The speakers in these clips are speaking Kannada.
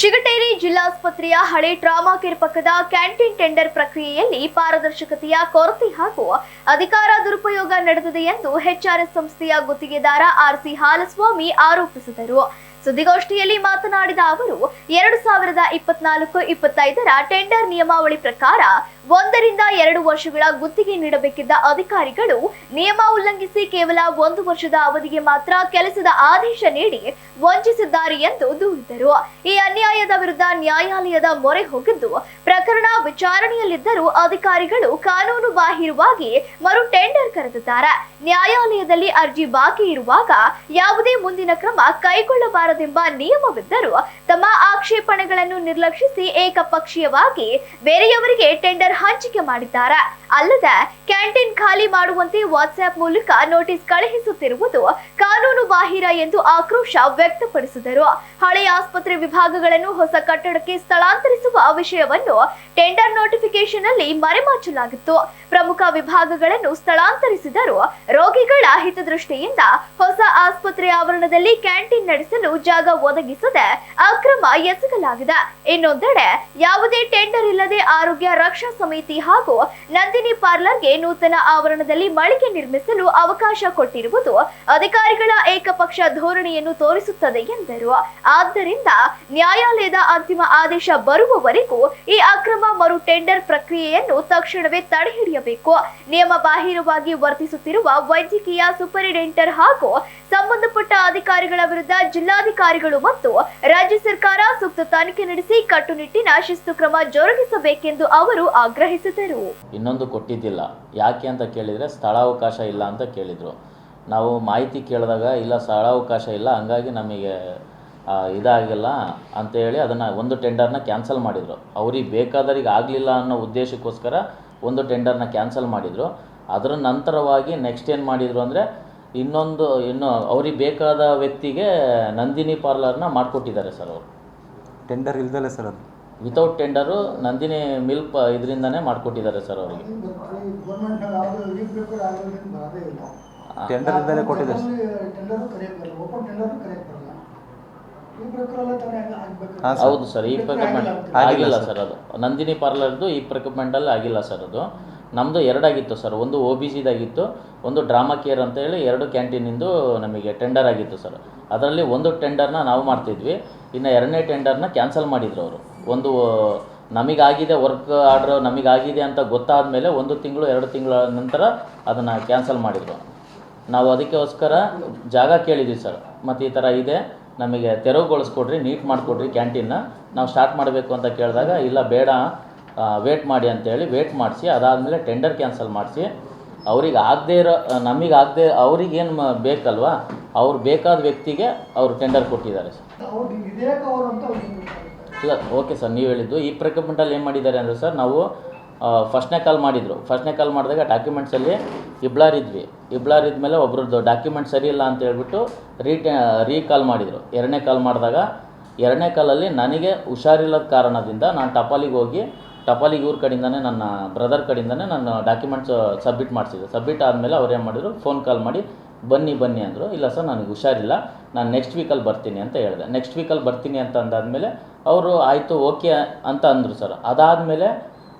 ಚಿಗಟೇರಿ ಜಿಲ್ಲಾಸ್ಪತ್ರೆಯ ಹಳೆ ಟ್ರಾಮಾ ಕೇರ್ ಪಕ್ಕದ ಕ್ಯಾಂಟೀನ್ ಟೆಂಡರ್ ಪ್ರಕ್ರಿಯೆಯಲ್ಲಿ ಪಾರದರ್ಶಕತೆಯ ಕೊರತೆ ಹಾಗೂ ಅಧಿಕಾರ ದುರುಪಯೋಗ ನಡೆದಿದೆ ಎಂದು ಎಚ್ಆರ್ಎಸ್ ಸಂಸ್ಥೆಯ ಗುತ್ತಿಗೆದಾರ ಆರ್ಸಿ ಹಾಲಸ್ವಾಮಿ ಆರೋಪಿಸಿದರು. ಸುದ್ದಿಗೋಷ್ಠಿಯಲ್ಲಿ ಮಾತನಾಡಿದ ಅವರು 2024-25ರ ಟೆಂಡರ್ ನಿಯಮಾವಳಿ ಪ್ರಕಾರ 1 ರಿಂದ 2 ವರ್ಷಗಳ ಗುತ್ತಿಗೆ ನೀಡಬೇಕಿದ್ದ ಅಧಿಕಾರಿಗಳು ನಿಯಮ ಉಲ್ಲಂಘಿಸಿ ಕೇವಲ 1 ವರ್ಷದ ಅವಧಿಗೆ ಮಾತ್ರ ಕೆಲಸದ ಆದೇಶ ನೀಡಿ ವಂಚಿಸಿದ್ದಾರೆ ಎಂದು ದೂರಿದರು. ಈ ಅನ್ಯಾಯದ ವಿರುದ್ಧ ನ್ಯಾಯಾಲಯದ ಮೊರೆ ಹೋಗಿದ್ದು ಪ್ರಕರಣ ವಿಚಾರಣೆಯಲ್ಲಿದ್ದರೂ ಅಧಿಕಾರಿಗಳು ಕಾನೂನು ಬಾಹಿರವಾಗಿ ಮರು ಟೆಂಡರ್ ಕರೆದಿದ್ದಾರೆ. ನ್ಯಾಯಾಲಯದಲ್ಲಿ ಅರ್ಜಿ ಬಾಕಿ ಇರುವಾಗ ಯಾವುದೇ ಮುಂದಿನ ಕ್ರಮ ಕೈಗೊಳ್ಳಬಾರದೆಂಬ ನಿಯಮವಿದ್ದರೂ ತಮ್ಮ ಆಕ್ಷೇಪಣೆಗಳನ್ನು ನಿರ್ಲಕ್ಷಿಸಿ ಏಕಪಕ್ಷೀಯವಾಗಿ ಬೇರೆಯವರಿಗೆ ಟೆಂಡರ್ ಹಂಚಿಕೆ ಮಾಡಿದ್ದಾರೆ. ಅಲ್ಲದೆ ಕ್ಯಾಂಟೀನ್ ಖಾಲಿ ಮಾಡುವಂತೆ ವಾಟ್ಸ್ಆಪ್ ಮೂಲಕ ನೋಟಿಸ್ ಕಳುಹಿಸುತ್ತಿರುವುದು ಕಾನೂನು ಬಾಹಿರ ಎಂದು ಆಕ್ರೋಶ ವ್ಯಕ್ತಪಡಿಸಿದರು. ಹಳೆಯ ಆಸ್ಪತ್ರೆ ವಿಭಾಗಗಳನ್ನು ಹೊಸ ಕಟ್ಟಡಕ್ಕೆ ಸ್ಥಳಾಂತರಿಸುವ ವಿಷಯವನ್ನು ಟೆಂಡರ್ ನೋಟಿಫಿಕೇಶನ್ ಅಲ್ಲಿ ಮರೆಮಾಚಲಾಗಿತ್ತು. ಪ್ರಮುಖ ವಿಭಾಗಗಳನ್ನು ಸ್ಥಳಾಂತರಿಸಿದರೂ ರೋಗಿಗಳ ಹಿತದೃಷ್ಟಿಯಿಂದ ಹೊಸ ಆಸ್ಪತ್ರೆ ಆವರಣದಲ್ಲಿ ಕ್ಯಾಂಟೀನ್ ನಡೆಸಲು ಜಾಗ ಒದಗಿಸದೆ ಅಕ್ರಮ ಎಸಗಲಾಗಿದೆ. ಇನ್ನೊಂದೆಡೆ ಯಾವುದೇ ಟೆಂಡರ್ ಇಲ್ಲದೆ ಆರೋಗ್ಯ ರಕ್ಷಾ ಸಮಿತಿ ಹಾಗೂ ನಂದಿನಿ ಪಾರ್ಲರ್ಗೆ ನೂತನ ಆವರಣದಲ್ಲಿ ಮಳಿಗೆ ನಿರ್ಮಿಸಲು ಅವಕಾಶ ಕೊಟ್ಟಿರುವುದು ಅಧಿಕಾರಿಗಳ ಏಕಪಕ್ಷ ಧೋರಣೆಯನ್ನು ತೋರಿಸುತ್ತದೆ ಎಂದರು. ಆದ್ದರಿಂದ ನ್ಯಾಯಾಲಯದ ಅಂತಿಮ ಆದೇಶ ಬರುವವರೆಗೂ ಈ ಅಕ್ರಮ ಮರು ಟೆಂಡರ್ ಪ್ರಕ್ರಿಯೆಯನ್ನು ತಕ್ಷಣವೇ ತಡೆಹಿಡಿಯಬೇಕು. ನಿಯಮ ಬಾಹಿರವಾಗಿ ವರ್ತಿಸುತ್ತಿರುವ ವೈದ್ಯಕೀಯ ಸೂಪರಿಂಟೆಂಡರ್ ಹಾಗೂ ಸಂಬಂಧಪಟ್ಟ ಅಧಿಕಾರಿಗಳ ವಿರುದ್ಧ ಜಿಲ್ಲಾಧಿಕಾರಿಗಳು ಮತ್ತು ರಾಜ್ಯ ಸರ್ಕಾರ ಸೂಕ್ತ ತನಿಖೆ ನಡೆಸಿ ಕಟ್ಟುನಿಟ್ಟಿನ ಶಿಸ್ತು ಕ್ರಮ ಜರುಗಿಸಬೇಕೆಂದು ಅವರು ಆಗ್ರಹಿಸಿದರು. ಇನ್ನೊಂದು ಕೊಟ್ಟಿದ್ದಿಲ್ಲ, ಯಾಕೆ ಅಂತ ಕೇಳಿದರೆ ಸ್ಥಳಾವಕಾಶ ಇಲ್ಲ ಅಂತ ಕೇಳಿದರು. ನಾವು ಮಾಹಿತಿ ಕೇಳಿದಾಗ ಇಲ್ಲ ಸ್ಥಳಾವಕಾಶ ಇಲ್ಲ, ಹಂಗಾಗಿ ನಮಗೆ ಇದಾಗಿಲ್ಲ ಅಂತೇಳಿ ಅದನ್ನು ಒಂದು ಟೆಂಡರ್ನ ಕ್ಯಾನ್ಸಲ್ ಮಾಡಿದರು. ಅವ್ರಿಗೆ ಬೇಕಾದವರಿಗೆ ಆಗಲಿಲ್ಲ ಅನ್ನೋ ಉದ್ದೇಶಕ್ಕೋಸ್ಕರ ಒಂದು ಟೆಂಡರ್ನ ಕ್ಯಾನ್ಸಲ್ ಮಾಡಿದರು. ಅದರ ನಂತರವಾಗಿ ನೆಕ್ಸ್ಟ್ ಏನು ಮಾಡಿದರು ಅಂದರೆ ಇನ್ನೂ ಅವ್ರಿಗೆ ಬೇಕಾದ ವ್ಯಕ್ತಿಗೆ ನಂದಿನಿ ಪಾರ್ಲರ್ನ ಮಾಡಿಕೊಟ್ಟಿದ್ದಾರೆ ಸರ್. ಅವರು ಟೆಂಡರ್ ಇಲ್ದಲೇ ಸರ್, ಅದು ವಿತೌಟ್ ಟೆಂಡರು ನಂದಿನಿ ಮಿಲ್ಕ್ ಇದರಿಂದನೇ ಮಾಡಿಕೊಟ್ಟಿದ್ದಾರೆ ಸರ್ ಅವರಿಗೆ. ಟೆಂಡರ್ ಇಲ್ದಲೇ ಕೊಟ್ಟಿದ್ದಾರೆ. ಹೌದು ಸರ್, ಈ ಪ್ರೊಕ್ಯೂರ್ಮೆಂಟ್ ಆಗಿಲ್ಲ ಸರ್. ಅದು ನಂದಿನಿ ಪಾರ್ಲರ್ದು ಈ ಪ್ರೊಕ್ಯೂರ್ಮೆಂಟಲ್ಲಿ ಆಗಿಲ್ಲ ಸರ್. ಅದು ನಮ್ಮದು ಎರಡಾಗಿತ್ತು ಸರ್, ಒಂದು OBCದಾಗಿತ್ತು, ಒಂದು ಡ್ರಾಮಾ ಕೇರ್ ಅಂತೇಳಿ 2 ಕ್ಯಾಂಟೀನಿಂದು ನಮಗೆ ಟೆಂಡರ್ ಆಗಿತ್ತು ಸರ್. ಅದರಲ್ಲಿ ಒಂದು ಟೆಂಡರ್ನ ನಾವು ಮಾಡ್ತಿದ್ವಿ, ಇನ್ನು 2ನೇ ಟೆಂಡರ್ನ ಕ್ಯಾನ್ಸಲ್ ಮಾಡಿದರು ಅವರು. ಒಂದು ನಮಗಾಗಿದೆ ವರ್ಕ್ ಆರ್ಡ್ರ್ ನಮಗಾಗಿದೆ ಅಂತ ಗೊತ್ತಾದ ಮೇಲೆ 1 ತಿಂಗಳು 2 ತಿಂಗಳ ನಂತರ ಅದನ್ನು ಕ್ಯಾನ್ಸಲ್ ಮಾಡಿದರು. ನಾವು ಅದಕ್ಕೋಸ್ಕರ ಜಾಗ ಕೇಳಿದ್ವಿ ಸರ್, ಮತ್ತು ಈ ಥರ ಇದೆ, ನಮಗೆ ತೆರವುಗೊಳಿಸ್ಕೊಡ್ರಿ, ನೀಟ್ ಮಾಡಿಕೊಡ್ರಿ ಕ್ಯಾಂಟೀನ್ನ, ನಾವು ಸ್ಟಾರ್ಟ್ ಮಾಡಬೇಕು ಅಂತ ಕೇಳಿದಾಗ ಇಲ್ಲ ಬೇಡ ವೇಟ್ ಮಾಡಿ ಅಂತೇಳಿ ವೇಟ್ ಮಾಡಿಸಿ ಅದಾದಮೇಲೆ ಟೆಂಡರ್ ಕ್ಯಾನ್ಸಲ್ ಮಾಡಿಸಿ ಅವ್ರಿಗೆ ಆಗದೇ ಇರೋ ನಮಗಾಗದೆ ಅವ್ರಿಗೇನು ಬೇಕಲ್ವ ಅವ್ರು ಬೇಕಾದ ವ್ಯಕ್ತಿಗೆ ಅವರು ಟೆಂಡರ್ ಕೊಟ್ಟಿದ್ದಾರೆ ಸರ್. ಇಲ್ಲ ಓಕೆ ಸರ್, ನೀವು ಹೇಳಿದ್ದು ಈ ಪ್ರೊಕ್ಯೂರ್ಮೆಂಟಲ್ಲಿ ಏನು ಮಾಡಿದ್ದಾರೆ ಅಂದರೆ ಸರ್, ನಾವು ಫಸ್ಟ್ನೇ ಕಾಲ್ ಮಾಡಿದರು. ಫಸ್ಟ್ನೇ ಕಾಲ್ ಮಾಡಿದಾಗ ಡಾಕ್ಯುಮೆಂಟ್ಸಲ್ಲಿ ಇಬ್ಲಾರಿದ್ದ ಮೇಲೆ ಒಬ್ರದ್ದು ಡಾಕ್ಯುಮೆಂಟ್ ಸರಿ ಇಲ್ಲ ಅಂತ ಹೇಳ್ಬಿಟ್ಟು ರೀಕಾಲ್ ಮಾಡಿದರು. 2ನೇ ಕಾಲ್ ಮಾಡಿದಾಗ 2ನೇ ಕಾಲಲ್ಲಿ ನನಗೆ ಹುಷಾರಿಲ್ಲದ ಕಾರಣದಿಂದ ನಾನು ಟಪಾಲಿಗೆ ಇವ್ರ ಕಡೆಯಿಂದನೇ ನನ್ನ ಬ್ರದರ್ ಕಡೆಯಿಂದನೇ ನಾನು ಡಾಕ್ಯುಮೆಂಟ್ಸ್ ಸಬ್ಮಿಟ್ ಮಾಡಿಸಿದ್ದೆ. ಸಬ್ಮಿಟ್ ಆದಮೇಲೆ ಅವ್ರು ಏನು ಮಾಡಿದ್ರು, ಫೋನ್ ಕಾಲ್ ಮಾಡಿ ಬನ್ನಿ ಅಂದರು. ಇಲ್ಲ ಸರ್ ನನಗೆ ಹುಷಾರಿಲ್ಲ, ನಾನು ನೆಕ್ಸ್ಟ್ ವೀಕಲ್ಲಿ ಬರ್ತೀನಿ ಅಂತ ಹೇಳಿದೆ. ನೆಕ್ಸ್ಟ್ ವೀಕಲ್ಲಿ ಬರ್ತೀನಿ ಅಂತ ಅಂದಾದಮೇಲೆ ಅವರು ಆಯಿತು ಓಕೆ ಅಂತ ಅಂದರು ಸರ್. ಅದಾದಮೇಲೆ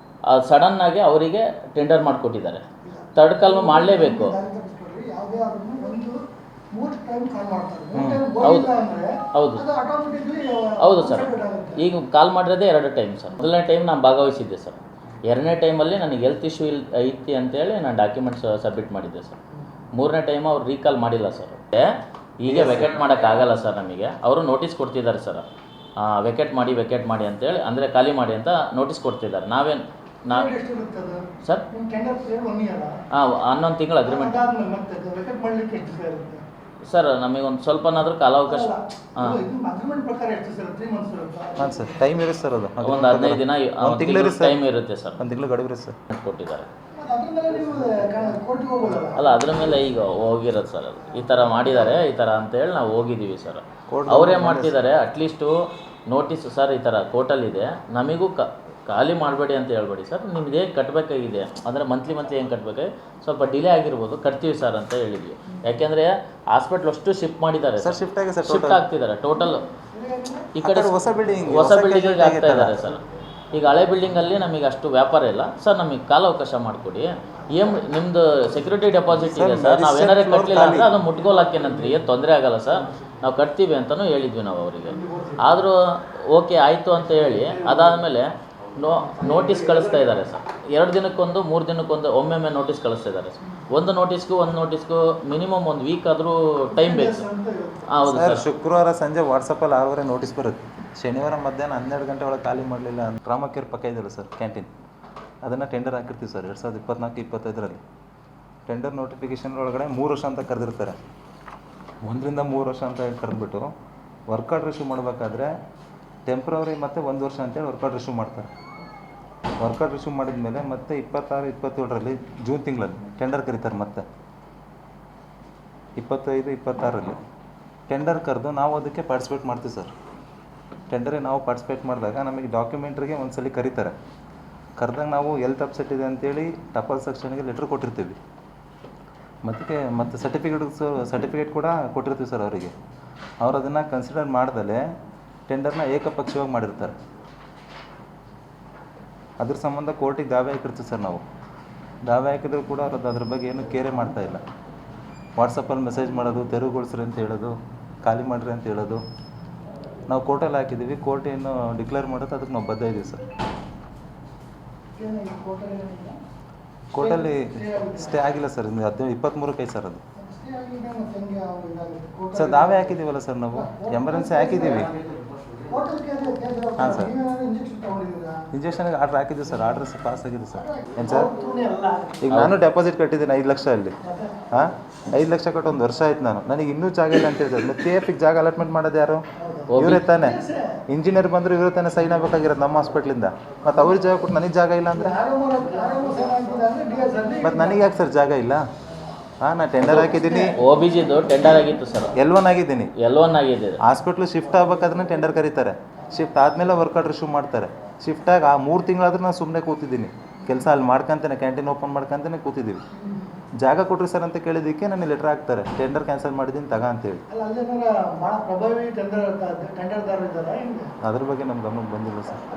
ಸಡನ್ನಾಗಿ ಅವರಿಗೆ ಟೆಂಡರ್ ಮಾಡಿಕೊಟ್ಟಿದ್ದಾರೆ. ಥರ್ಡ್ ಕಾಲ್ ಮಾಡಲೇಬೇಕು. ಹೌದು ಸರ್, ಈಗ ಕಾಲ್ ಮಾಡಿರೋದೇ 2 ಟೈಮ್ ಸರ್. ಮೊದಲನೇ ಟೈಮ್ ನಾನು ಭಾಗವಹಿಸಿದ್ದೆ ಸರ್. 2ನೇ ಟೈಮಲ್ಲಿ ನನಗೆ ಹೆಲ್ತ್ ಇಶ್ಯೂ ಐತಿ ಅಂತೇಳಿ ನಾನು ಡಾಕ್ಯುಮೆಂಟ್ಸ್ ಸಬ್ಮಿಟ್ ಮಾಡಿದ್ದೆ ಸರ್. 3ನೇ ಟೈಮ್ ಅವ್ರು ರೀಕಾಲ್ ಮಾಡಿಲ್ಲ ಸರ್. ಈಗ ವೆಕೆಟ್ ಮಾಡೋಕ್ಕಾಗಲ್ಲ ಸರ್, ನಮಗೆ ಅವರು ನೋಟಿಸ್ ಕೊಡ್ತಿದ್ದಾರೆ ಸರ್, ವೆಕೆಟ್ ಮಾಡಿ ಅಂತೇಳಿ, ಅಂದರೆ ಖಾಲಿ ಮಾಡಿ ಅಂತ ನೋಟಿಸ್ ಕೊಡ್ತಿದ್ದಾರೆ. ಸರ್ 11 ತಿಂಗಳು ಅಗ್ರಿಮೆಂಟ್ ಸರ್. ನಮಗೊಂದು ಸ್ವಲ್ಪನಾದರೂ ಕಾಲಾವಕಾಶ ಹಾಂ ಸರ್, ಟೈಮ್ ಇರುತ್ತೆ ಸರ್. ಅದು ಒಂದು 15 ದಿನ ಟೈಮ್ ಇರುತ್ತೆ ಸರ್. 1 ತಿಂಗಳು ಗಡುವು ಇರುತ್ತೆ ಸರ್ ಕೊಟ್ಟಿದ್ದಾರೆ. ಅಲ್ಲ ಅದ್ರ ಮೇಲೆ ಈಗ ಹೋಗಿರೋದು ಸರ್. ಅದು ಈ ಥರ ಮಾಡಿದ್ದಾರೆ ಈ ಥರ ಅಂತೇಳಿ ನಾವು ಹೋಗಿದ್ದೀವಿ ಸರ್. ಅವರೇ ಮಾಡ್ತಿದ್ದಾರೆ. ಅಟ್ಲೀಸ್ಟು ನೋಟಿಸ್ ಸರ್ ಈ ಥರ ಕೋರ್ಟಲ್ಲಿದೆ, ನಮಗೂ ಖಾಲಿ ಮಾಡಬೇಡಿ ಅಂತ ಹೇಳ್ಬೇಡಿ ಸರ್, ನಿಮ್ದು ಏನು ಕಟ್ಟಬೇಕಾಗಿದೆ ಅಂದರೆ ಮಂತ್ಲಿ ಏನು ಕಟ್ಟಬೇಕಾಗಿ ಸ್ವಲ್ಪ ಡಿಲೇ ಆಗಿರ್ಬೋದು, ಕಟ್ತೀವಿ ಸರ್ ಅಂತ ಹೇಳಿದ್ವಿ. ಯಾಕೆಂದರೆ ಹಾಸ್ಪಿಟ್ಲ್ ಅಷ್ಟು ಶಿಫ್ಟ್ ಮಾಡಿದ್ದಾರೆ ಸರ್, ಶಿಫ್ಟ್ ಆಗಿ ಸರ್, ಶಿಫ್ಟ್ ಆಗ್ತಿದ್ದಾರೆ ಟೋಟಲ್ ಈ ಕಡೆ ಹೊಸ ಬಿಲ್ಡಿಂಗಿಗೆ ಆಗ್ತಾ ಇದ್ದಾರೆ ಸರ್. ಈಗ ಹಳೆ ಬಿಲ್ಡಿಂಗಲ್ಲಿ ನಮಗೆ ಅಷ್ಟು ವ್ಯಾಪಾರ ಇಲ್ಲ ಸರ್, ನಮಗೆ ಕಾಲಾವಕಾಶ ಮಾಡಿಕೊಡಿ. ಏನು ನಿಮ್ಮದು ಸೆಕ್ಯೂರಿಟಿ ಡೆಪಾಸಿಟ್ ಇದೆ ಸರ್, ನಾವು ಏನಾರೇ ಕಟ್ಟಲಿಲ್ಲ ಅಂದರೆ ಅದು ಮುಟ್ಗೋಲಾಕೇನಂತ್ರಿ, ಏನು ತೊಂದರೆ ಆಗಲ್ಲ ಸರ್, ನಾವು ಕಟ್ತೀವಿ ಅಂತಲೂ ಹೇಳಿದ್ವಿ ನಾವು ಅವರಿಗೆ. ಆದರೂ ಓಕೆ ಆಯಿತು ಅಂತ ಹೇಳಿ ಅದಾದಮೇಲೆ ನೋಟಿಸ್ ಕಳಿಸ್ತಾ ಇದ್ದಾರೆ ಸರ್. 2 ದಿನಕ್ಕೊಂದು 3 ದಿನಕ್ಕೊಂದು ಒಮ್ಮೊಮ್ಮೆ ನೋಟಿಸ್ ಕಳಿಸ್ತಾ ಇದ್ದಾರೆ ಸರ್. ಒಂದು ನೋಟಿಸ್ಗೂ ಮಿನಿಮಮ್ 1 ವೀಕ್ ಆದರೂ ಟೈಮ್ ಬೇಕು ಸರ್. ಹೌದು ಸರ್, ಸರ್. ಶುಕ್ರವಾರ ಸಂಜೆ ವಾಟ್ಸಪ್ಪಲ್ಲಿ 6:30 ನೋಟಿಸ್ ಬರುತ್ತೆ. ಶನಿವಾರ ಮಧ್ಯಾಹ್ನ 12 ಗಂಟೆ ಒಳಗೆ ಖಾಲಿ ಮಾಡಲಿಲ್ಲ ಅಂತ ಟ್ರಾಮಾ ಕೇರ್ ಪಕ್ಕ ಇದೆಯಲ್ಲ ಸರ್ ಕ್ಯಾಂಟೀನ್, ಅದನ್ನು ಟೆಂಡರ್ ಹಾಕಿರ್ತೀವಿ ಸರ್ 2024-25 ಟೆಂಡರ್ ನೋಟಿಫಿಕೇಷನ್ ಒಳಗಡೆ 3 ವರ್ಷ ಅಂತ ಕರೆದಿರ್ತಾರೆ. 1 ರಿಂದ 3 ವರ್ಷ ಅಂತ ಹೇಳಿ ಕರೆದ್ಬಿಟ್ಟು ವರ್ಕ್ ಆರ್ಡರ್ ಇಶ್ಯೂ ಮಾಡಬೇಕಾದ್ರೆ ಟೆಂಪ್ರವರಿ ಮತ್ತು 1 ವರ್ಷ ಅಂತೇಳಿ ವರ್ಕ್ ಆರ್ಡರ್ ಇಶ್ಯೂ ಮಾಡ್ತಾರೆ. ವರ್ಕ್ ಆರ್ಡರ್ ಇಶ್ಯೂ ಮಾಡಿದ ಮೇಲೆ ಮತ್ತೆ 26-27 ಜೂನ್ ತಿಂಗಳಲ್ಲಿ ಟೆಂಡರ್ ಕರೀತಾರೆ. ಮತ್ತೆ 25-26 ಟೆಂಡರ್ ಕರೆದು ನಾವು ಅದಕ್ಕೆ ಪಾರ್ಟಿಸಿಪೇಟ್ ಮಾಡ್ತೀವಿ ಸರ್. ಟೆಂಡರಿಗೆ ನಾವು ಪಾರ್ಟಿಸಿಪೇಟ್ ಮಾಡಿದಾಗ ನಮಗೆ ಡಾಕ್ಯುಮೆಂಟ್ರಿಗೆ ಒಂದ್ಸಲಿ ಕರೀತಾರೆ. ಕರೆದಾಗ ನಾವು ಎಲ್ಲಿ ಅಪ್ಸೆಟ್ ಇದೆ ಅಂತೇಳಿ ಟಪಲ್ ಸೆಕ್ಷನ್ಗೆ ಲೆಟ್ರ್ ಕೊಟ್ಟಿರ್ತೀವಿ. ಮತ್ತು ಸರ್ಟಿಫಿಕೇಟ್ ಕೂಡ ಕೊಟ್ಟಿರ್ತೀವಿ ಸರ್ ಅವರಿಗೆ. ಅವ್ರು ಅದನ್ನು ಕನ್ಸಿಡರ್ ಮಾಡ್ದಲೇ ಟೆಂಡರ್ನ ಏಕಪಕ್ಷವಾಗಿ ಮಾಡಿರ್ತಾರೆ. ಅದ್ರ ಸಂಬಂಧ ಕೋರ್ಟಿಗೆ ದಾವೆ ಹಾಕಿರ್ತೀವಿ ಸರ್ ನಾವು. ದಾವೆ ಹಾಕಿದ್ರು ಕೂಡ ಅವ್ರದ್ದು ಅದ್ರ ಬಗ್ಗೆ ಏನು ಕೇರೆ ಮಾಡ್ತಾಯಿಲ್ಲ. ವಾಟ್ಸಪ್ಪಲ್ಲಿ ಮೆಸೇಜ್ ಮಾಡೋದು, ತೆರವುಗೊಳಿಸ್ರಿ ಅಂತ ಹೇಳೋದು, ಖಾಲಿ ಮಾಡಿರಿ ಅಂತ ಹೇಳೋದು. ನಾವು ಕೋರ್ಟಲ್ಲಿ ಹಾಕಿದ್ದೀವಿ, ಕೋರ್ಟ್ ಏನು ಡಿಕ್ಲೇರ್ ಮಾಡೋದು ಅದಕ್ಕೆ ನಾವು ಬದ್ಧ ಇದ್ದೀವಿ ಸರ್. ಕೋರ್ಟಲ್ಲಿ ಸ್ಟೇ ಆಗಿಲ್ಲ ಸರ್, 23 ಸರ್ ಅದು. ಸರ್ ದಾವೆ ಹಾಕಿದ್ದೀವಲ್ಲ ಸರ್, ನಾವು ಎಮರ್ಜೆನ್ಸಿ ಹಾಕಿದ್ದೀವಿ. ಹಾಂ ಸರ್, ಇಂಜೆಕ್ಷನ್ಗೆ ಆರ್ಡ್ರ್ ಹಾಕಿದ್ದೀವಿ ಸರ್, ಆರ್ಡ್ರ್ ಪಾಸ್ ಆಗಿದೆ ಸರ್. ಏನು ಸರ್, ಈಗ ನಾನು ಡೆಪಾಸಿಟ್ ಕಟ್ಟಿದ್ದೀನಿ 5 ಲಕ್ಷ ಅಲ್ಲಿ. ಹಾಂ, 5 ಲಕ್ಷ ಕಟ್ಟು 1 ವರ್ಷ ಆಯ್ತು. ನನಗೆ ಇನ್ನೂ ಜಾಗ ಇಲ್ಲ ಅಂತ ಹೇಳ್ತಾರೆ. ಮತ್ತೆ PF ಜಾಗ ಅಲಾಟ್ಮೆಂಟ್ ಮಾಡೋದು ಯಾರು? ಇವರೇ ತಾನೆ. ಇಂಜಿನಿಯರ್ ಬಂದರು ಇವರೇ ತಾನೆ ಸೈನ್ ಆಗಬೇಕಾಗಿರೋದು ನಮ್ಮ ಹಾಸ್ಪಿಟ್ಲಿಂದ. ಮತ್ತು ಅವ್ರಿಗೆ ಜಾಗ ಕೊಟ್ಟು ನನಗೆ ಜಾಗ ಇಲ್ಲ ಅಂದರೆ ಮತ್ತು ನನಗೆ ಯಾಕೆ ಸರ್ ಜಾಗ ಇಲ್ಲ? ಹಾಂ, ನಾನು ಟೆಂಡರ್ ಹಾಕಿದ್ದೀನಿ. OBGದು ಟೆಂಡರ್ ಆಗಿತ್ತು ಸರ್, L1 ಆಗಿದ್ದೀನಿ. L1 ಆಗಿದೆ. ಹಾಸ್ಪಿಟ್ಲು ಶಿಫ್ಟ್ ಆಗ್ಬೇಕಾದ್ರೆ ಟೆಂಡರ್ ಕರೀತಾರೆ. ಶಿಫ್ಟ್ ಆದಮೇಲೆ ವರ್ಕ್ ಆರ್ಡರ್ ಇಶ್ಯೂ ಮಾಡ್ತಾರೆ. ಶಿಫ್ಟ್ ಆಗಿ 3 ತಿಂಗಳಾದ್ರೂ ನಾನು ಸುಮ್ಮನೆ ಕೂತಿದ್ದೀನಿ. ಕೆಲಸ ಅಲ್ಲಿ ಮಾಡ್ಕೊಂತಾನೆ, ಕ್ಯಾಂಟೀನ್ ಓಪನ್ ಮಾಡ್ಕೊಂತಾನೆ ಕೂತಿದ್ದೀವಿ. ಜಾಗ ಕೊಟ್ರಿ ಸರ್ ಅಂತ ಕೇಳಿದ್ದಕ್ಕೆ ನನಗೆ ಲೆಟ್ರ್ ಹಾಕ್ತಾರೆ, ಟೆಂಡರ್ ಕ್ಯಾನ್ಸಲ್ ಮಾಡಿದ್ದೀನಿ ತಗ ಅಂತೇಳಿ. ಅದ್ರ ಬಗ್ಗೆ ನಮ್ಮ ಗಮನಕ್ಕೆ ಬಂದಿಲ್ಲ ಸರ್.